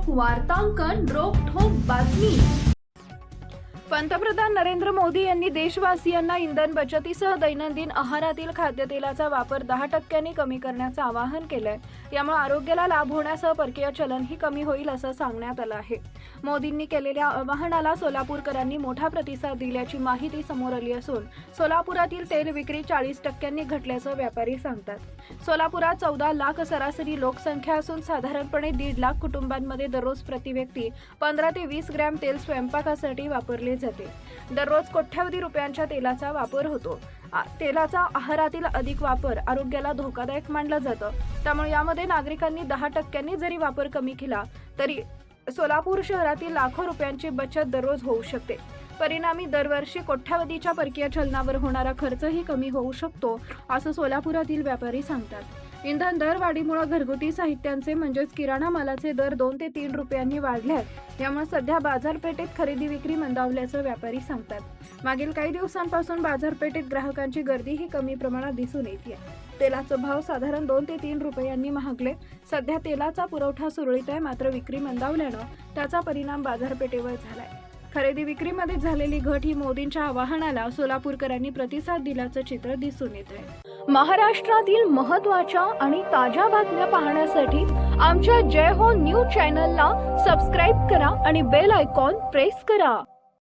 ठोक वार्तांकन रोखठोक बातमी। पंतप्रधान नरेंद्र मोदी यांनी देशवासियांना इंधन बचतीसह दैनंदिन आहारातील खाद्यतेलाचा वापर 10% कमी करण्याचं आवाहन केलंय। यामुळे आरोग्याला लाभ होण्यासह परकीय चलनही कमी होईल असं सांगण्यात आलं आहे। मोदींनी केलेल्या आवाहनाला सोलापूरकरांनी मोठा प्रतिसाद दिल्याची माहिती समोर आली असून सोलापुरातील तेल विक्री 40% घटल्याचं व्यापारी सांगतात। सोलापुरात 14 लाख सरासरी लोकसंख्या असून साधारणपणे 1.5 लाख कुटुंबांमध्ये दररोज प्रति व्यक्ती 15 ते 20 ग्रॅम तेल स्वयंपाकासाठी वापरले जाते। दररोज कोट्यावधी रुपयांच्या तेलाचा वापर होतो। तेलाचा आहारातील अधिक वापर आरोग्याला धोकादायक मानलं जातं। त्यामुळे यामध्ये नागरिकांनी 10% जरी वापर कमी केला तरी सोलापूर शहरातील लाखो रुपयांची बचत दररोज होऊ शकते। परिणामी दरवर्षी कोट्यावधीच्या परकीय चलनावर होणारा खर्चही कमी होऊ शकतो असं सोलापुरातील व्यापारी सांगतात। इंधन दरवाढीमुळे घरगुती साहित्यांचे म्हणजेच किराणा मालाचे दर 2 ते 3 रुपयांनी वाढल्यात। यामुळे सध्या बाजारपेठेत खरेदी विक्री मंदावल्याचं व्यापारी सांगतात। मागील काही दिवसांपासून बाजारपेठेत ग्राहकांची गर्दीही कमी प्रमाणात दिसून येते। तेलाचा भाव साधारण 2 ते 3 रुपयांनी महागले। सध्या तेलाचा पुरवठा सुरळीत आहे, मात्र विक्री मंदावल्यानं त्याचा परिणाम बाजारपेठेवर झालाय। खरेदी विक्रीमध्ये झालेली घट ही मोदींच्या आवाहनाला सोलापूरकरांनी प्रतिसाद दिल्याचं चित्र दिसून येत आहे। महाराष्ट्रातील महत्त्वाच्या आणि ताज्या बातम्या पाहण्यासाठी आमच्या जय हो न्यूज चॅनलला सबस्क्राईब करा आणि बेल आयकॉन प्रेस करा।